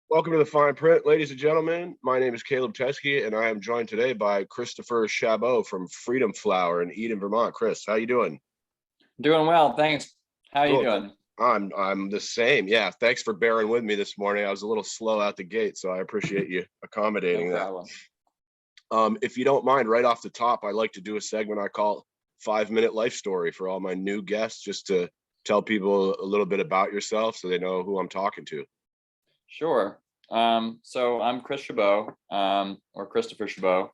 Welcome to the Fine Print, ladies and gentlemen. My name is Caleb Teskey, and I am joined today by Christopher Chabot from Freedom Flower in Eden, Vermont. Chris, how you doing? Doing well, thanks. How are you Cool. doing? I'm the same. Yeah, thanks for bearing with me this morning. I was a little slow out the gate, so I appreciate you No accommodating that. problem. If you don't mind, right off the top, I like to do a segment I call 5-Minute Life Story for all my new guests, just to tell people a little bit about yourself so they know who I'm talking to. Sure. So I'm Chris Chabot, or Christopher Chabot,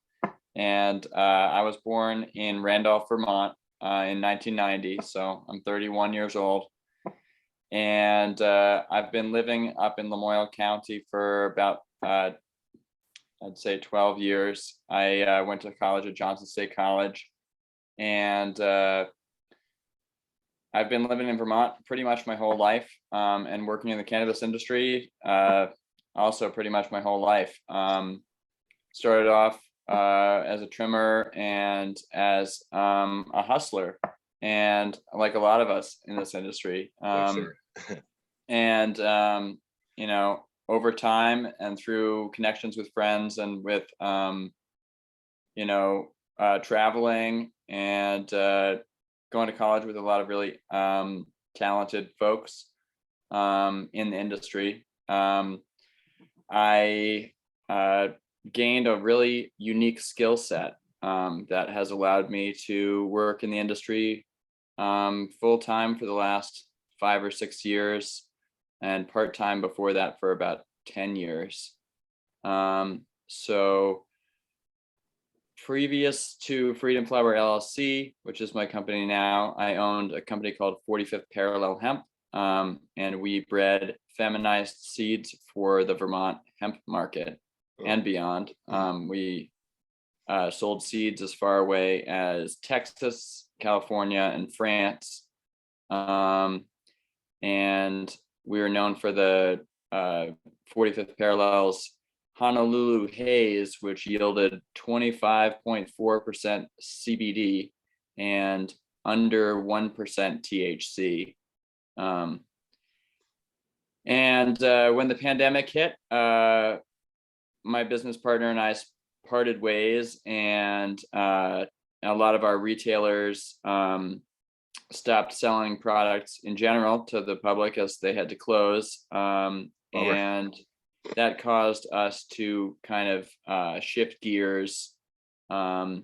and I was born in Randolph, Vermont, in 1990. So I'm 31 years old, and I've been living up in Lamoille County for about, I'd say 12 years. I went to college at Johnson State College, and I've been living in Vermont pretty much my whole life, and working in the cannabis industry also pretty much my whole life. Started off as a trimmer and as a hustler, and like a lot of us in this industry. And over time and through connections with friends and with traveling and going to college with a lot of really talented folks in the industry. I gained a really unique skill set that has allowed me to work in the industry full time for the last 5 or 6 years, and part time before that for about 10 years. So previous to Freedom Flower LLC, which is my company now, I owned a company called 45th Parallel Hemp, and we bred feminized seeds for the Vermont hemp market and beyond. We sold seeds as far away as Texas, California, and France. And we were known for the 45th Parallels Honolulu Haze, which yielded 25.4% CBD and under 1% THC. And when the pandemic hit, my business partner and I parted ways, and a lot of our retailers stopped selling products in general to the public as they had to close. And that caused us to kind of shift gears. So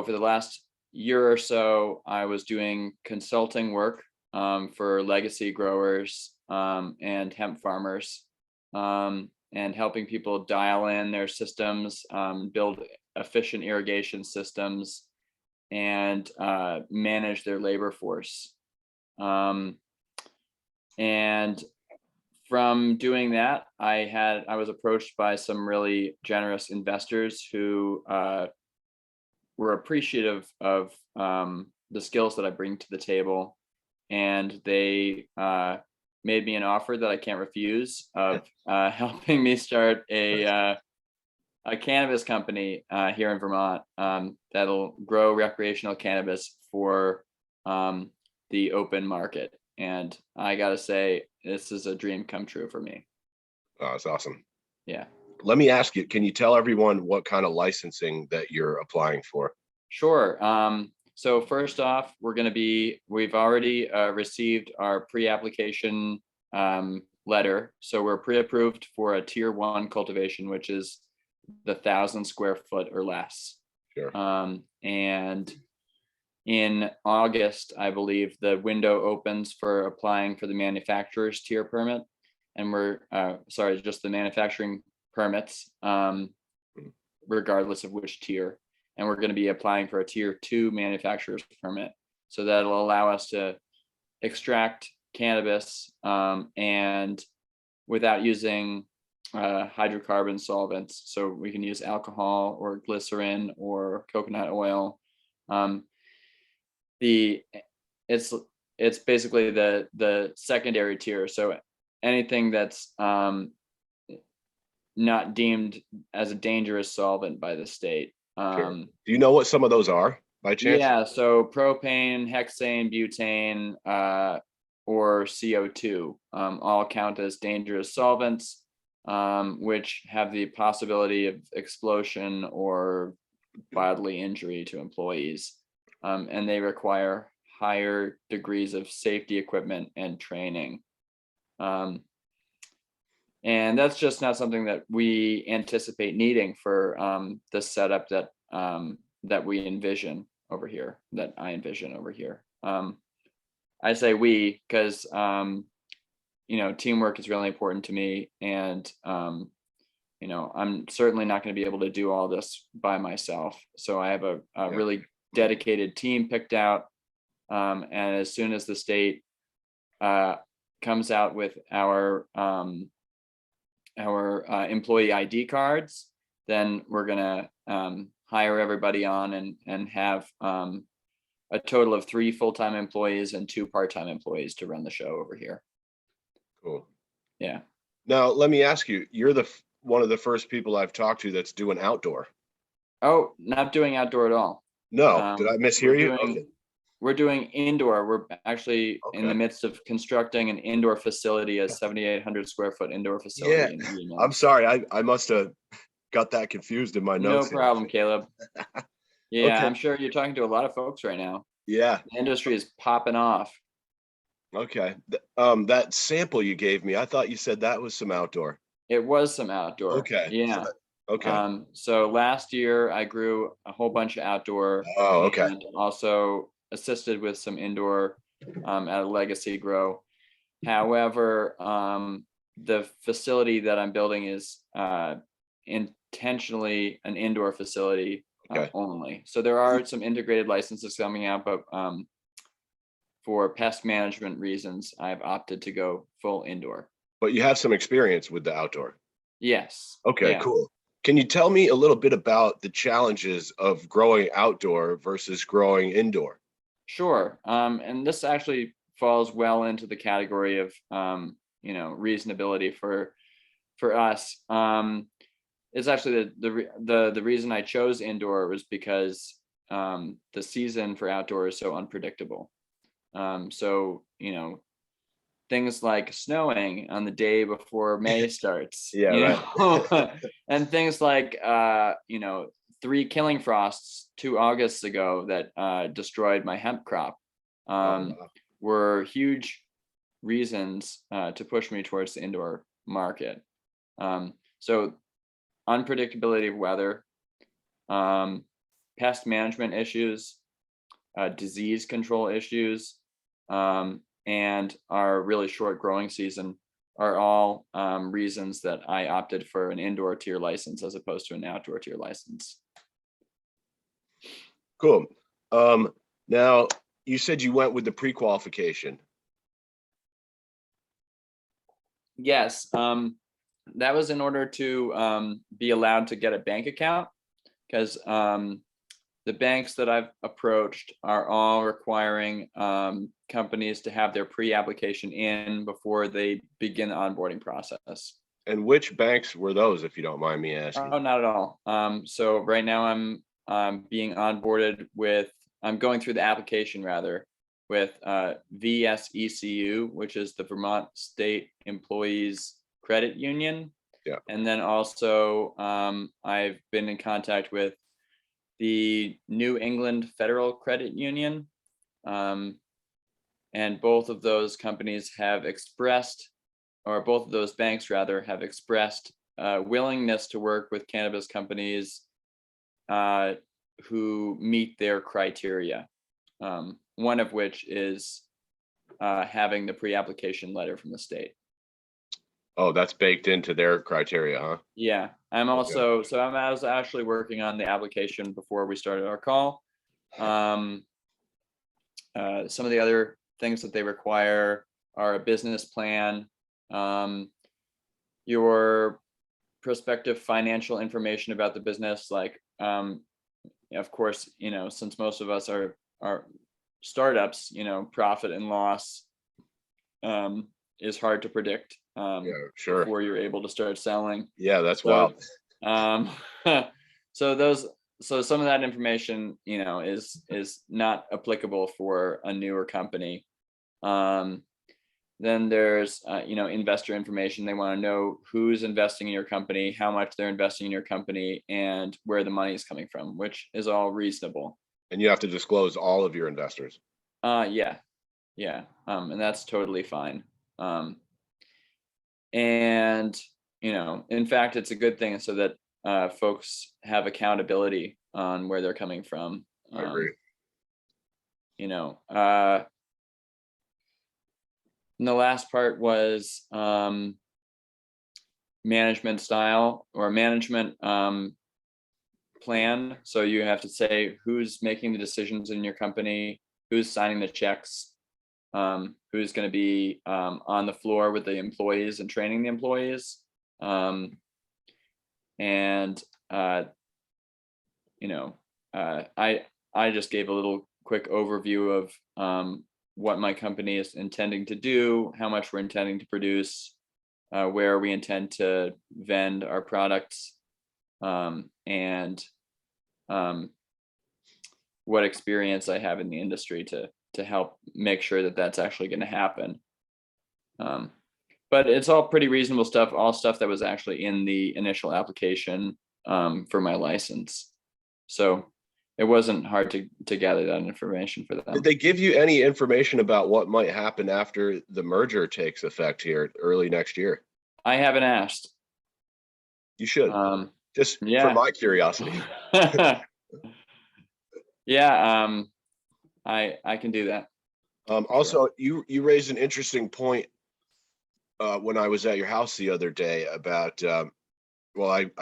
for the last year or so, I was doing consulting work for legacy growers and hemp farmers, and helping people dial in their systems, build efficient irrigation systems, and manage their labor force. And from doing that, I was approached by some really generous investors who were appreciative of the skills that I bring to the table, and they made me an offer that I can't refuse of helping me start a cannabis company here in Vermont that'll grow recreational cannabis for the open market. And I gotta say, this is a dream come true for me. Oh, that's awesome. Yeah. Let me ask you, can you tell everyone what kind of licensing that you're applying for? Sure. So first off, we've already received our pre-application letter. So we're pre-approved for a tier 1 cultivation, which is the 1,000 square foot or less. Sure. And in August, I believe the window opens for applying for the manufacturer's tier permit, and just the manufacturing permits, regardless of which tier. And we're going to be applying for a tier 2 manufacturer's permit. So that'll allow us to extract cannabis and without using hydrocarbon solvents. So we can use alcohol or glycerin or coconut oil. It's basically the secondary tier. So anything that's not deemed as a dangerous solvent by the state. Sure. Do you know what some of those are by chance? Yeah, so propane, hexane, butane, or CO2, all count as dangerous solvents, which have the possibility of explosion or bodily injury to employees. And they require higher degrees of safety equipment and training. And that's just not something that we anticipate needing for the setup that that we envision over here, that I envision over here. I say we because teamwork is really important to me, and I'm certainly not going to be able to do all this by myself. So I have a really dedicated team picked out, and as soon as the state comes out with our employee ID cards, then we're gonna hire everybody on and have a total of 3 full-time employees and 2 part-time employees to run the show over here. Cool. Yeah. Now, let me ask you, you're one of the first people I've talked to that's doing outdoor. Oh, not doing outdoor at all. No, did I mishear you? We're doing indoor. We're actually in the Okay. midst of constructing an indoor facility, a 7,800 square foot indoor facility. Yeah. In Union. I'm sorry. I must have got that confused in my notes. No problem, Caleb. Yeah, Okay. I'm sure you're talking to a lot of folks right now. Yeah. The industry is popping off. Okay. That sample you gave me, I thought you said that was some outdoor. It was some outdoor. Okay. Yeah. Okay. So last year I grew a whole bunch of outdoor. Oh, okay. And also assisted with some indoor at a legacy grow. However, the facility that I'm building is intentionally an indoor facility only. So there are some integrated licenses coming out, but for pest management reasons, I've opted to go full indoor. But you have some experience with the outdoor. Yes. Okay, Yeah. cool. Can you tell me a little bit about the challenges of growing outdoor versus growing indoor? Sure. And this actually falls well into the category of reasonability for us. It's actually the reason I chose indoor was because the season for outdoor is so unpredictable. So things like snowing on the day before May starts. Yeah, right. And things like 3 killing frosts 2 Augusts ago that destroyed my hemp crop Wow. were huge reasons to push me towards the indoor market. So unpredictability of weather, pest management issues, disease control issues, and our really short growing season are all reasons that I opted for an indoor tier license as opposed to an outdoor tier license. Cool. Now, you said you went with the pre-qualification. Yes, that was in order to be allowed to get a bank account, because the banks that I've approached are all requiring companies to have their pre-application in before they begin the onboarding process. And which banks were those, if you don't mind me asking? Oh, not at all. So right now I'm being onboarded with, I'm going through the application rather with VSECU, which is the Vermont State Employees Credit Union. Yeah. And then also I've been in contact with the New England Federal Credit Union. And both of those companies have expressed, or both of those banks rather, have expressed willingness to work with cannabis companies who meet their criteria. One of which is having the pre-application letter from the state. Oh, that's baked into their criteria, huh? Yeah, I'm also, so I was actually working on the application before we started our call. Some of the other things that they require are a business plan, your prospective financial information about the business, like of course, since most of us are startups, profit and loss is hard to predict Yeah, sure. before you're able to start selling. Yeah, that's wild. So some of that information, is not applicable for a newer company. Then there's, investor information. They want to know who's investing in your company, how much they're investing in your company, and where the money is coming from, which is all reasonable. And you have to disclose all of your investors. Yeah. And that's totally fine. And, in fact, it's a good thing so that folks have accountability on where they're coming from. I agree. And the last part was management style or management plan. So you have to say who's making the decisions in your company, who's signing the checks, who's going to be on the floor with the employees and training the employees. I just gave a little quick overview of what my company is intending to do, how much we're intending to produce, where we intend to vend our products, and what experience I have in the industry to help make sure that that's actually going to happen. But it's all pretty reasonable stuff, all stuff that was actually in the initial application for my license. So it wasn't hard to gather that information for them. Did they give you any information about what might happen after the merger takes effect here early next year? I haven't asked. You should. Just for my curiosity. Yeah, I can do that. Also, you raised an interesting point when I was at your house the other day about, I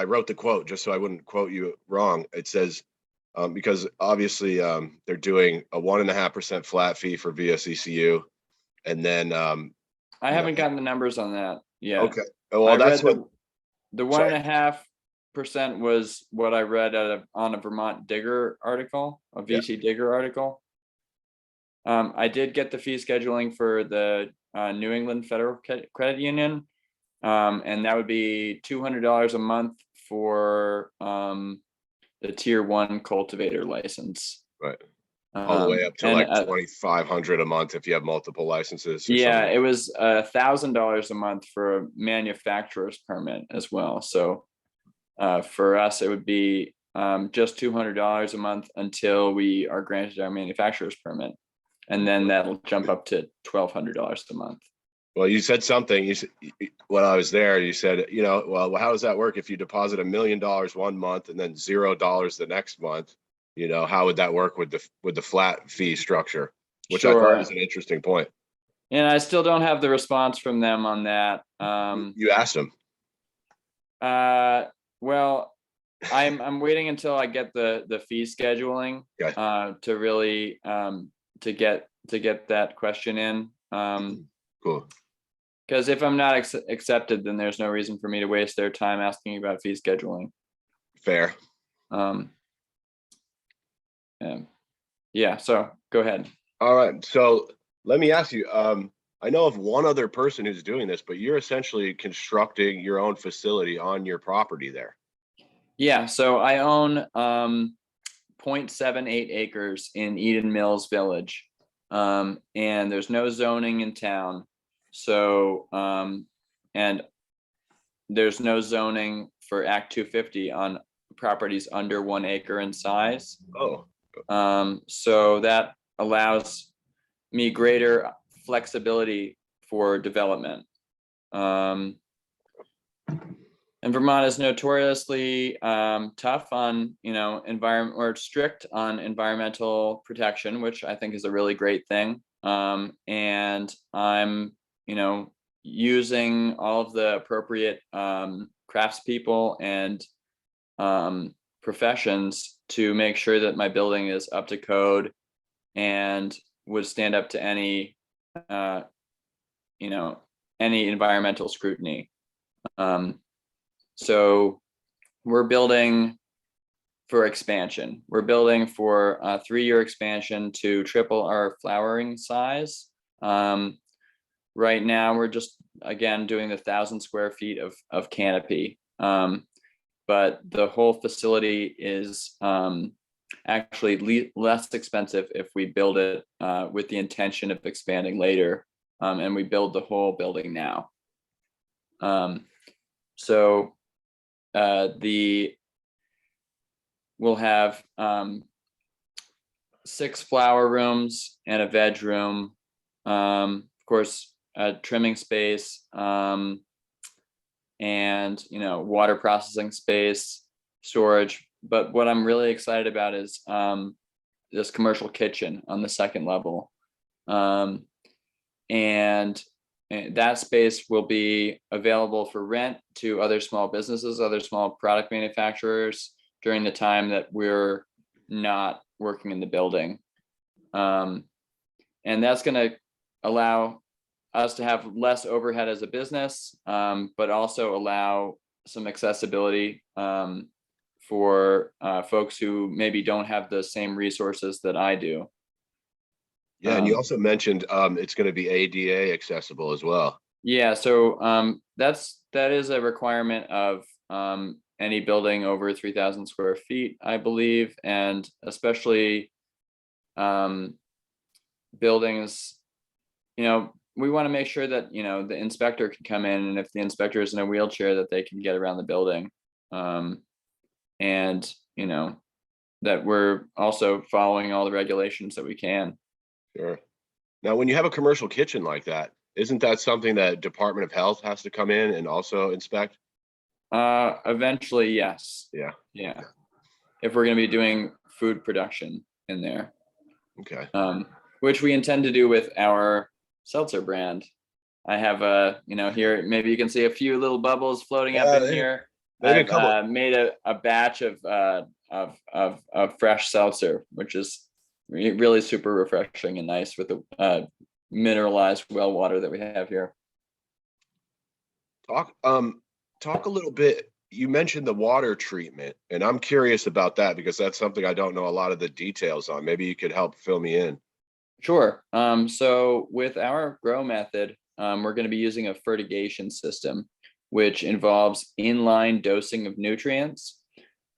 wrote the quote just so I wouldn't quote you wrong. It says, because obviously they're doing a 1.5% flat fee for VSECU, and then I haven't gotten the numbers on that yet. Okay, well that's what the 1.5% was what I read on a Vermont Digger article, a VC Digger article. I did get the fee scheduling for the New England Federal Credit Union, and that would be $200 a month for the tier 1 cultivator license. Right. All the way up to like $2,500 a month if you have multiple licenses. Yeah, it was $1,000 a month for a manufacturer's permit as well. So for us, it would be just $200 a month until we are granted our manufacturer's permit, and then that'll jump up to $1,200 a month. Well, you said something. You said, when I was there, you said, well, how does that work if you deposit $1 million one month and then $0 the next month? How would that work with the flat fee structure? Which I thought was an interesting point. And I still don't have the response from them on that. You asked them. Well, I'm waiting until I get the fee scheduling to really to get that question in. Cool. Because if I'm not accepted, then there's no reason for me to waste their time asking about fee scheduling. Fair. Yeah. So go ahead. All right. So let me ask you. I know of one other person who's doing this, but you're essentially constructing your own facility on your property there. Yeah. So I own 0.78 acres in Eden Mills Village, and there's no zoning in town. So, and there's no zoning for Act 250 on properties under 1 acre in size. Oh. So that allows me greater flexibility for development. And Vermont is notoriously tough on, environment, or strict on environmental protection, which I think is a really great thing. And I'm, using all of the appropriate craftspeople and professions to make sure that my building is up to code and would stand up to any environmental scrutiny. So we're building for expansion. We're building for a 3-year expansion to triple our flowering size. Right now, we're just, again, doing 1,000 square feet of canopy. But the whole facility is actually less expensive if we build it with the intention of expanding later. and we build the whole building now. So we'll have 6 flower rooms and a veg room, of course, a trimming space, and water processing space, storage. But what I'm really excited about is this commercial kitchen on the 2nd level, and that space will be available for rent to other small businesses, other small product manufacturers during the time that we're not working in the building. And that's going to allow us to have less overhead as a business, but also allow some accessibility for folks who maybe don't have the same resources that I do. Yeah, and you also mentioned it's going to be ADA accessible as well. Yeah, so that is a requirement of any building over 3,000 square feet, I believe, and especially buildings, we want to make sure that the inspector can come in, and if the inspector is in a wheelchair, that they can get around the building, and that we're also following all the regulations that we can. Sure. Now, when you have a commercial kitchen like that, isn't that something that Department of Health has to come in and also inspect? Eventually, yes. Yeah. If we're going to be doing food production in there. Okay. Which we intend to do with our seltzer brand. I have here, maybe you can see a few little bubbles floating up in here. I've made a batch of fresh seltzer, which is really super refreshing and nice with the mineralized well water that we have here. Talk a little bit. You mentioned the water treatment, and I'm curious about that because that's something I don't know a lot of the details on. Maybe you could help fill me in. Sure. So with our grow method, we're going to be using a fertigation system, which involves inline dosing of nutrients.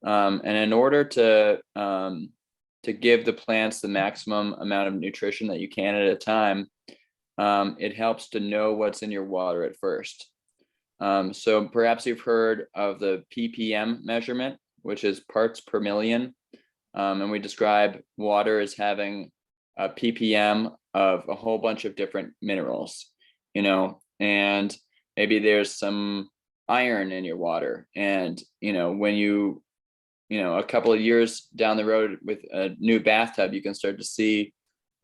And in order to give the plants the maximum amount of nutrition that you can at a time, it helps to know what's in your water at first. So perhaps you've heard of the ppm measurement, which is parts per million. And we describe water as having a ppm of a whole bunch of different minerals, and maybe there's some iron in your water. And, when a couple of years down the road with a new bathtub, you can start to see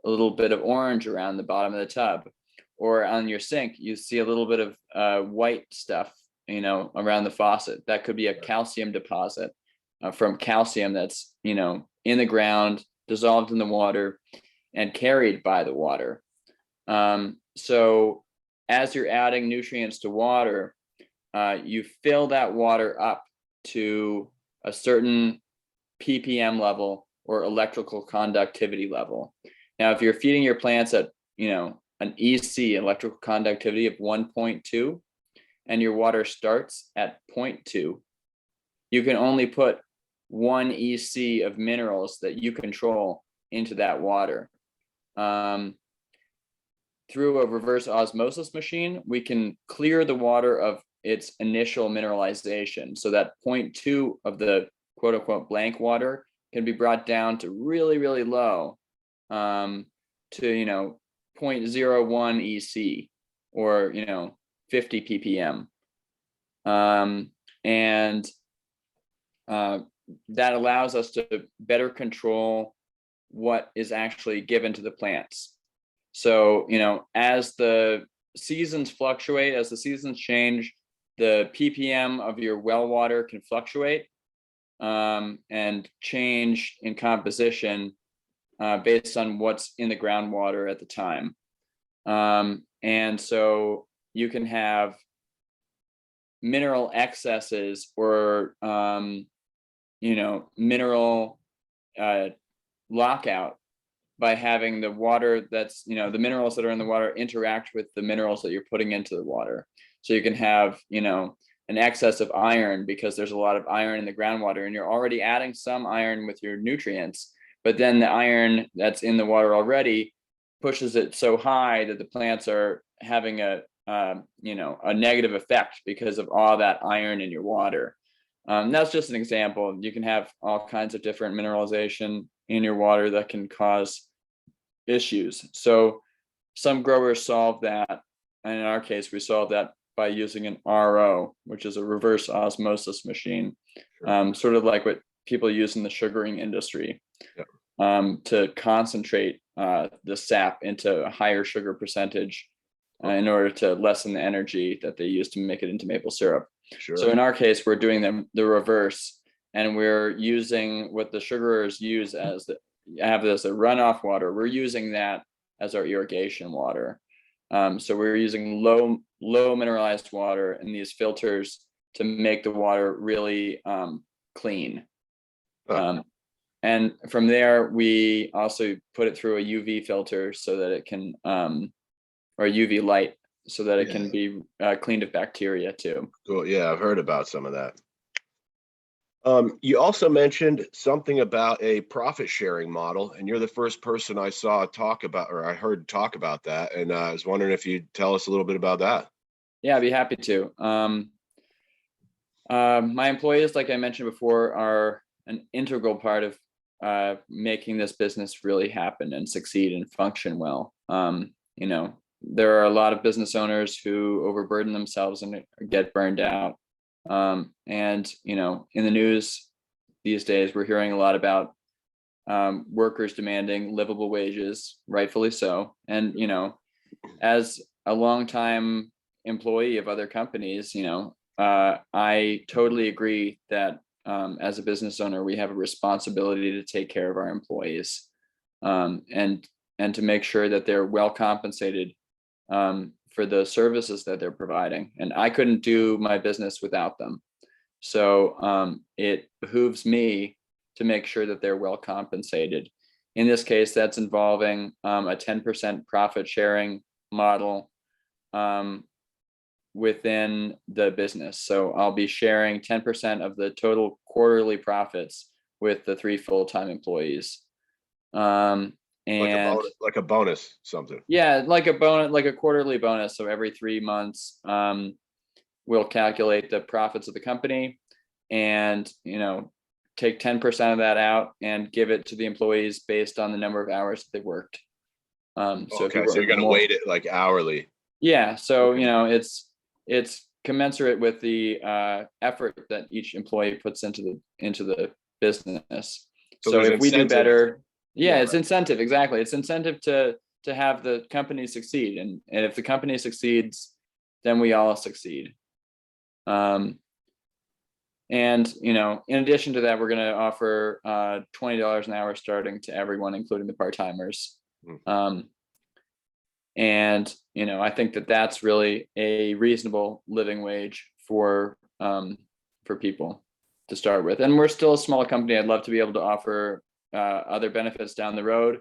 a little bit of orange around the bottom of the tub, or on your sink, you see a little bit of white stuff, around the faucet. That could be a calcium deposit from calcium that's, in the ground, dissolved in the water, and carried by the water. So as you're adding nutrients to water, you fill that water up to a certain ppm level or electrical conductivity level. Now, if you're feeding your plants at, an EC, electrical conductivity of 1.2, and your water starts at 0.2, you can only put 1 EC of minerals that you control into that water. Through a reverse osmosis machine, we can clear the water of its initial mineralization, so that 0.2 of the quote unquote blank water can be brought down to really, really low, to 0.01 EC, or 50 ppm, and that allows us to better control what is actually given to the plants. So as the seasons fluctuate, as the seasons change, the ppm of your well water can fluctuate and change in composition based on what's in the groundwater at the time. And so you can have mineral excesses or, mineral lockout by having the water that's, the minerals that are in the water interact with the minerals that you're putting into the water. So you can have, an excess of iron because there's a lot of iron in the groundwater, and you're already adding some iron with your nutrients, but then the iron that's in the water already pushes it so high that the plants are having a a negative effect because of all that iron in your water. That's just an example. You can have all kinds of different mineralization in your water that can cause issues. So some growers solve that, and in our case, we solve that by using an RO, which is a reverse osmosis machine, sort of like what people use in the sugaring industry, to concentrate the sap into a higher sugar percentage in order to lessen the energy that they use to make it into maple syrup. So in our case, we're doing the reverse, and we're using what the sugarers use as a runoff water. We're using that as our irrigation water. So we're using low mineralized water in these filters to make the water really clean. And from there, we also put it through a UV filter so that it can, or UV light, so that it can be cleaned of bacteria too. Cool. Yeah, I've heard about some of that. You also mentioned something about a profit sharing model, and you're the first person I saw talk about, or I heard talk about that. And I was wondering if you'd tell us a little bit about that. Yeah, I'd be happy to. My employees, like I mentioned before, are an integral part of making this business really happen and succeed and function well. There are a lot of business owners who overburden themselves and get burned out. And in the news these days, we're hearing a lot about workers demanding livable wages, rightfully so. And as a longtime employee of other companies, I totally agree that as a business owner, we have a responsibility to take care of our employees, and to make sure that they're well compensated for the services that they're providing. And I couldn't do my business without them. So it behooves me to make sure that they're well compensated. In this case, that's involving a 10% profit sharing model within the business. So I'll be sharing 10% of the total quarterly profits with the 3 full-time employees. And like a bonus, something. Yeah, like a bonus, like a quarterly bonus. So every 3 months, we'll calculate the profits of the company and, take 10% of that out and give it to the employees based on the number of hours that they worked. So you're going to weight it like hourly. Yeah. So, it's commensurate with the effort that each employee puts into the business. So if we do better, it's incentive. Exactly. It's incentive to have the company succeed. And if the company succeeds, then we all succeed. And, in addition to that, we're going to offer $20 an hour starting to everyone, including the part-timers. And, I think that that's really a reasonable living wage for people to start with. And we're still a small company. I'd love to be able to offer other benefits down the road.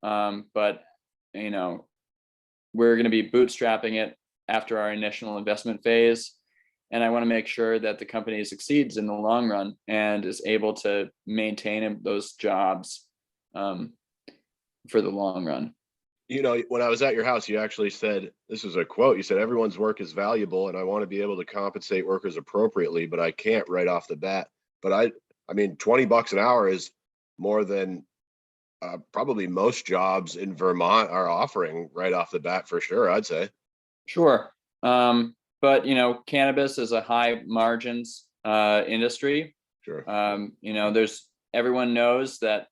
But, we're going to be bootstrapping it after our initial investment phase. And I want to make sure that the company succeeds in the long run and is able to maintain those jobs for the long run. When I was at your house, you actually said, this is a quote, you said, everyone's work is valuable and I want to be able to compensate workers appropriately, but I can't right off the bat. But I mean, $20 an hour is more than probably most jobs in Vermont are offering right off the bat, for sure, I'd say. Sure. But, cannabis is a high margins industry. Sure. Everyone knows that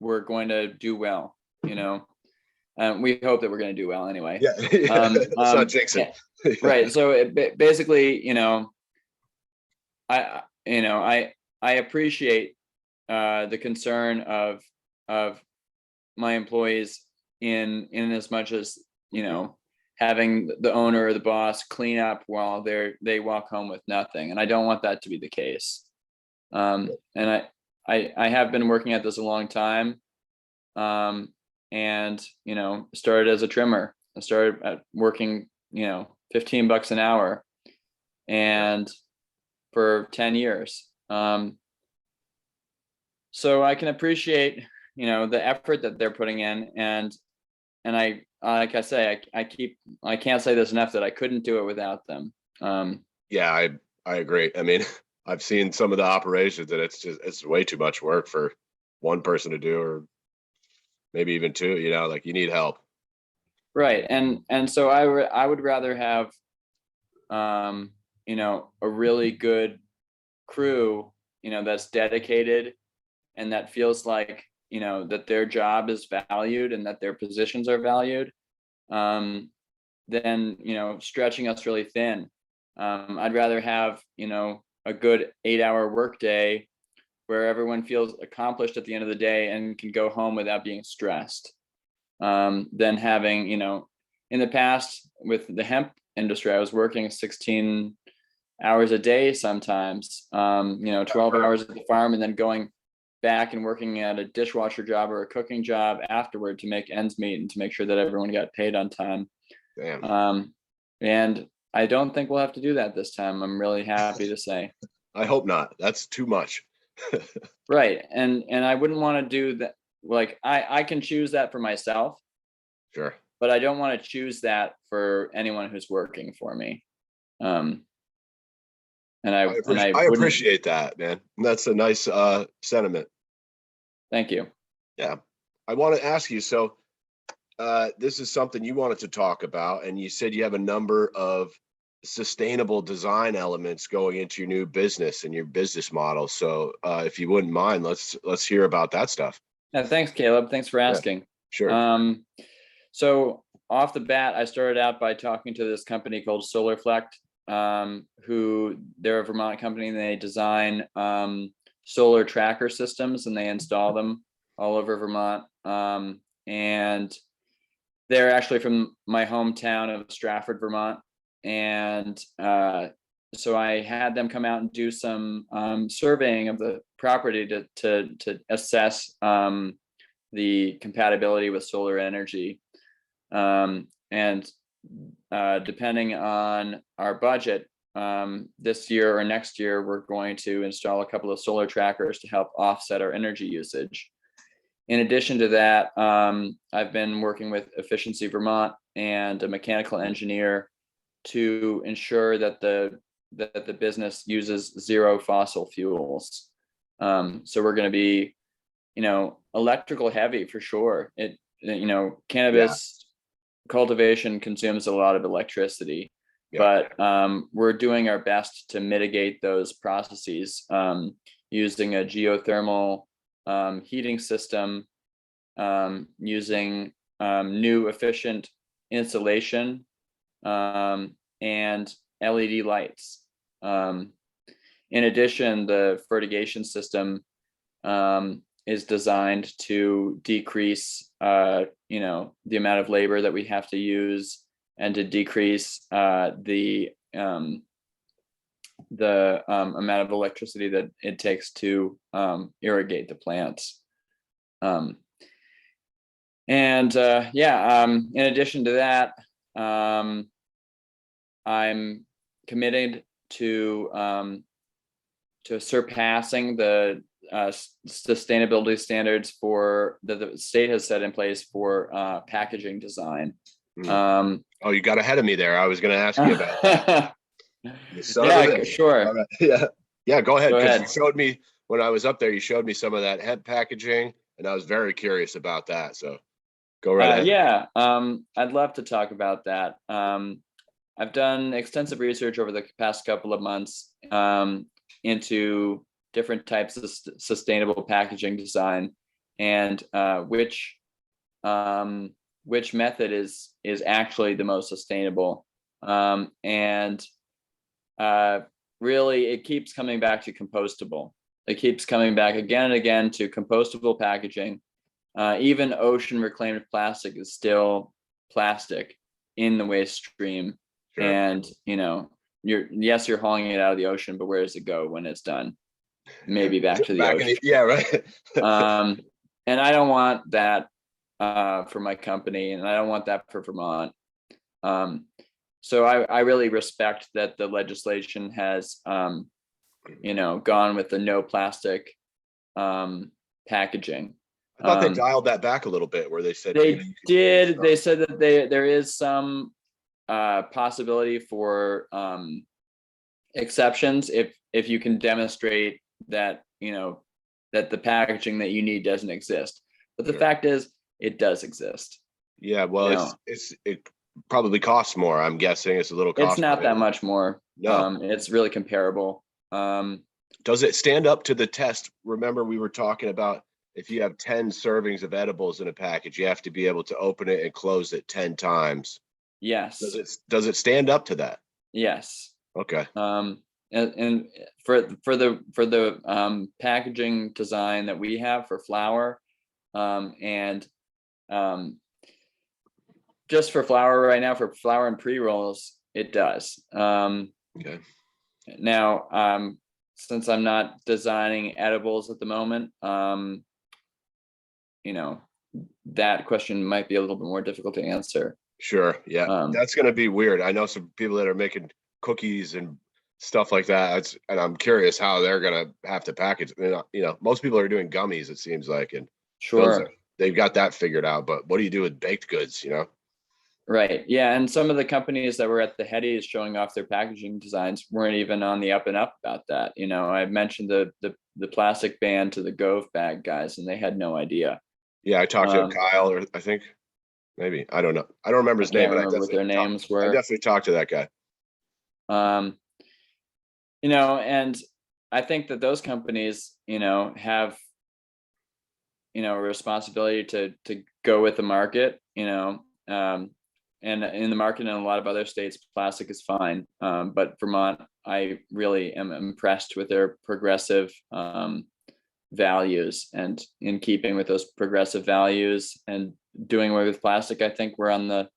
we're going to do well, we hope that we're going to do well anyway. Yeah. That's not jinxing. Yeah. Right. So basically, I appreciate the concern of my employees in as much as, having the owner or the boss clean up while they walk home with nothing. And I don't want that to be the case. And I have been working at this a long time. And, started as a trimmer. I started at working, $15 an hour and for 10 years. So I can appreciate, the effort that they're putting in, and I, like I say, I can't say this enough that I couldn't do it without them. Yeah, I agree. I mean, I've seen some of the operations and it's way too much work for one person to do, or maybe even two, like you need help. Right. And so I would rather have, a really good crew, that's dedicated and that feels like, that their job is valued and that their positions are valued, than, stretching us really thin. I'd rather have, a good 8-hour workday where everyone feels accomplished at the end of the day and can go home without being stressed, than having, in the past with the hemp industry, I was working 16 hours a day sometimes, 12 hours at the farm and then going back and working at a dishwasher job or a cooking job afterward to make ends meet and to make sure that everyone got paid on time. Damn. And I don't think we'll have to do that this time. I'm really happy to say. I hope not. That's too much. Right. And I wouldn't want to do that. Like I can choose that for myself, Sure. but I don't want to choose that for anyone who's working for me. And I wouldn't. appreciate that, man. That's a nice sentiment. Thank you. Yeah. I want to ask you, so this is something you wanted to talk about, and you said you have a number of sustainable design elements going into your new business and your business model. So if you wouldn't mind, let's hear about that stuff. Yeah, thanks, Caleb. Thanks for asking. Sure. So off the bat, I started out by talking to this company called SolarFlect, who they're a Vermont company, and they design solar tracker systems and they install them all over Vermont. And they're actually from my hometown of Stratford, Vermont. And so I had them come out and do some surveying of the property to assess the compatibility with solar energy. And depending on our budget, this year or next year, we're going to install a couple of solar trackers to help offset our energy usage. In addition to that, I've been working with Efficiency Vermont and a mechanical engineer to ensure that the business uses zero fossil fuels. So we're going to be, electrical heavy for sure. Cannabis cultivation consumes a lot of electricity, but we're doing our best to mitigate those processes using a geothermal heating system, using new efficient insulation, and LED lights. In addition, the fertigation system is designed to decrease, the amount of labor that we have to use and to decrease the amount of electricity that it takes to irrigate the plants. In addition to that, I'm committed to surpassing the sustainability standards for that the state has set in place for packaging design. Oh, you got ahead of me there. I was going to ask you about that. Yeah, sure. Right. Yeah. Go ahead. Because you showed me when I was up there. You showed me some of that hemp packaging, and I was very curious about that. So go right ahead. I'd love to talk about that. I've done extensive research over the past couple of months into different types of sustainable packaging design, and which method is actually the most sustainable. Really, it keeps coming back to compostable. It keeps coming back again and again to compostable packaging. Even ocean reclaimed plastic is still plastic in the waste stream. Sure. And you're hauling it out of the ocean, but where does it go when it's done? Maybe back to the ocean. Right. And I don't want that for my company, and I don't want that for Vermont. So I really respect that the legislation has gone with the no plastic packaging. I thought they dialed that back a little bit where they said, They you can did. stuff. They said that there is some possibility for exceptions if you can demonstrate that that the packaging that you need doesn't exist. But the Sure. fact is, it does exist. Yeah, well, it probably costs more. I'm guessing it's a little It's cost. not that much more. No. It's really comparable. Does it stand up to the test? Remember, we were talking about if you have 10 servings of edibles in a package, you have to be able to open it and close it 10 times. Yes. Does it stand up to that? Yes. Okay. And for the packaging design that we have for flower, and just for flower right now, for flower and pre-rolls, it does. Okay. Now, since I'm not designing edibles at the moment, that question might be a little bit more difficult to answer. Sure. Yeah. That's going to be weird. I know some people that are making cookies and stuff like that. And I'm curious how they're going to have to package. Most people are doing gummies, it seems like, and Sure. they've got that figured out. But what do you do with baked goods, Right. Yeah. And some of the companies that were at the Headies showing off their packaging designs weren't even on the up and up about that. I mentioned the plastic ban to the Gove bag guys, and they had no idea. Yeah, I talked to Kyle, or I think maybe, I don't know. I don't remember his name, but I remember what their names were. I definitely talked to that guy. And I think that those companies, have, a responsibility to go with the market, and in the market in a lot of other states, plastic is fine. But Vermont, I really am impressed with their progressive values, and in keeping with those progressive values and doing away with plastic, I think we're on the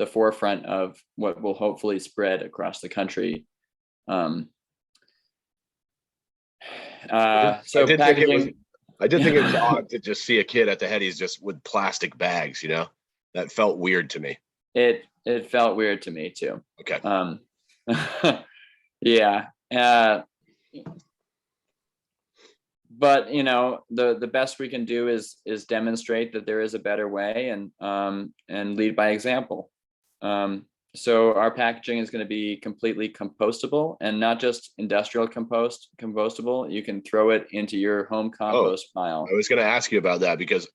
forefront of what will hopefully spread across the country. So packaging. I did think it was odd to just see a kid at the Headies just with plastic bags, that felt weird to me. It felt weird to me too. Okay. Yeah. But the best we can do is demonstrate that there is a better way, and lead by example. So our packaging is going to be completely compostable, and not just industrial compostable. You can throw it into your home compost pile. I was going to ask you about that, because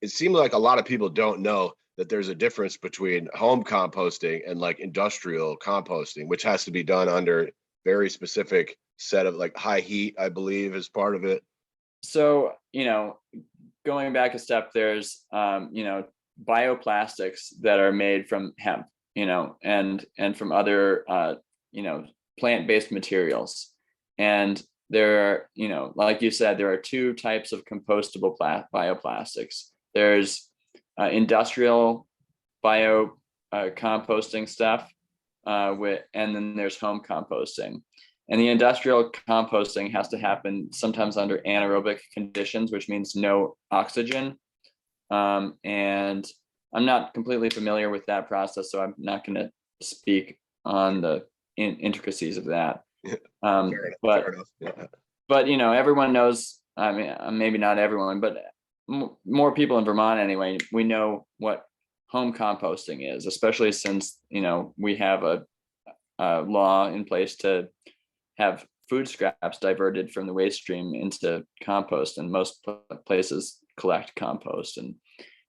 it seems like a lot of people don't know that there's a difference between home composting and like industrial composting, which has to be done under very specific set of like high heat, I believe, is part of it. So, going back a step, there's, bioplastics that are made from hemp, and from other, plant-based materials. And there are, like you said, there are two types of compostable bioplastics. There's industrial bio composting stuff, and then there's home composting. And the industrial composting has to happen sometimes under anaerobic conditions, which means no oxygen. And I'm not completely familiar with that process, so I'm not going to speak on the intricacies of that. But everyone knows. I mean, maybe not everyone, but more people in Vermont anyway. We know what home composting is, especially since we have a law in place to have food scraps diverted from the waste stream into compost, and most places collect compost,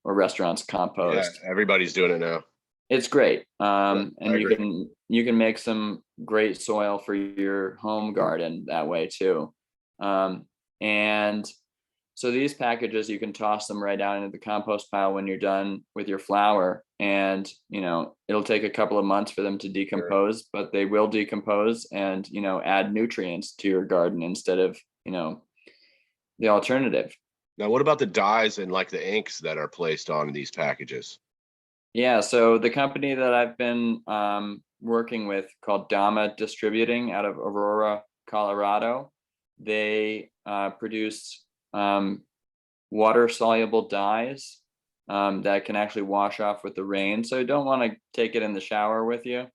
or restaurants compost. Yeah, everybody's doing it now. It's great. And you can make some great soil for your home garden that way too. And so these packages, you can toss them right down into the compost pile when you're done with your flower, and it'll take a couple of months for them to decompose. Sure. But they will decompose and add nutrients to your garden instead of the alternative. Now, what about the dyes and like the inks that are placed on these packages? Yeah, so the company that I've been working with, called Dama Distributing out of Aurora, Colorado, they produce water soluble dyes that can actually wash off with the rain. So you don't want to take it in the shower with you,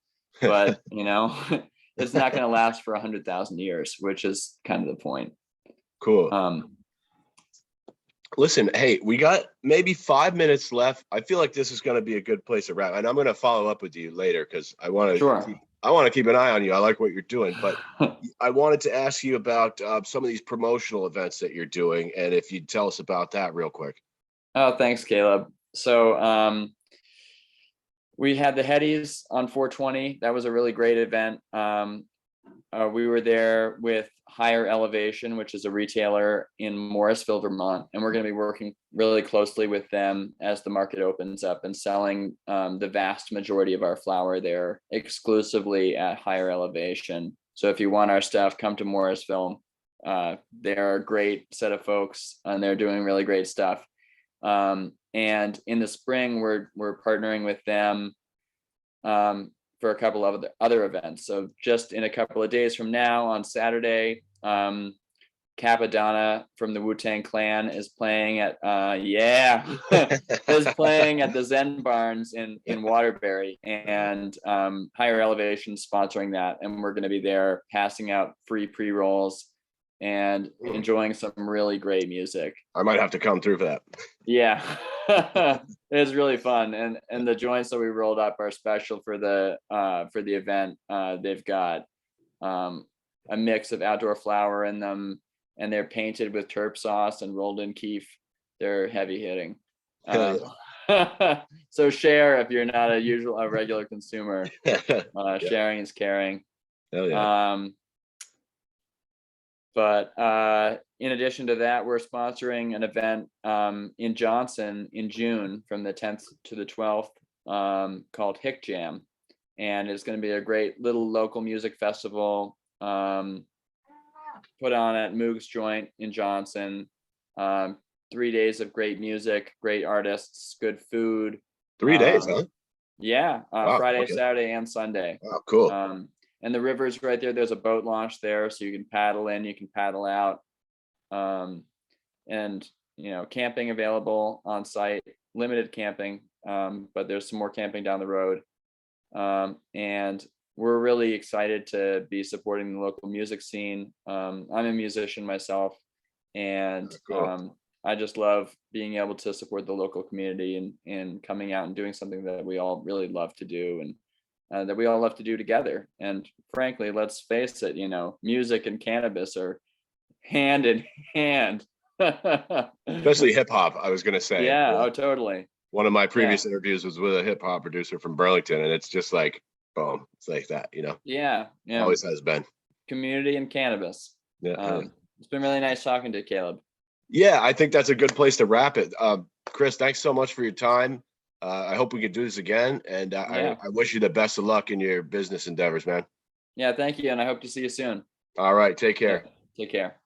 but it's not going to last for 100,000 years, which is kind of the point. Cool. Listen, hey, we got maybe 5 minutes left. I feel like this is going to be a good place to wrap, and I'm going to follow up with you later because Sure. I want to keep an eye on you. I like what you're doing, but I wanted to ask you about some of these promotional events that you're doing, and if you'd tell us about that real quick. Oh, thanks, Caleb. So we had the Headies on 420. That was a really great event. We were there with Higher Elevation, which is a retailer in Morrisville, Vermont, and we're going to be working really closely with them as the market opens up and selling the vast majority of our flower there exclusively at Higher Elevation. So if you want our stuff, come to Morrisville. They're a great set of folks, and they're doing really great stuff. And in the spring, we're partnering with them for a couple of other events. So just in a couple of days from now, on Saturday, Capadonna from the Wu-Tang Clan is playing at is playing at the Zen Barns in Waterbury, and Higher Elevation sponsoring that, and we're going to be there passing out free pre-rolls and enjoying some really great music. I might have to come through for that. Yeah. It's really fun, and the joints that we rolled up are special for the event. They've got a mix of outdoor flower in them, and they're painted with terp sauce and rolled in keef. They're heavy hitting. So share if you're not a regular consumer. Sharing is caring. Hell yeah. But in addition to that, we're sponsoring an event in Johnson in June from the 10th to the 12th called Hick Jam. And it's going to be a great little local music festival put on at Moog's Joint in Johnson. 3 days of great music, great artists, good food. 3 days, huh? Yeah, Wow, Friday, okay. Saturday, and Sunday. Wow, cool. And the river's right there. There's a boat launch there, so you can paddle in, you can paddle out. And camping available on site, limited camping, but there's some more camping down the road. And we're really excited to be supporting the local music scene. I'm a musician myself, and Cool. I just love being able to support the local community and coming out and doing something that we all really love to do, and that we all love to do together. And frankly, let's face it, music and cannabis are hand in hand. Especially hip hop, I was going to say. Yeah, oh, totally. One of my previous interviews was with a hip hop producer from Burlington, and it's just like, boom, it's like that, Yeah. Always has been. Community and cannabis. Yeah. It's been really nice talking to you, Caleb. Yeah, I think that's a good place to wrap it. Chris, thanks so much for your time. I hope we can do this again, and I wish you the best of luck in your business endeavors, man. Yeah, thank you, and I hope to see you soon. All right, take care. Take care.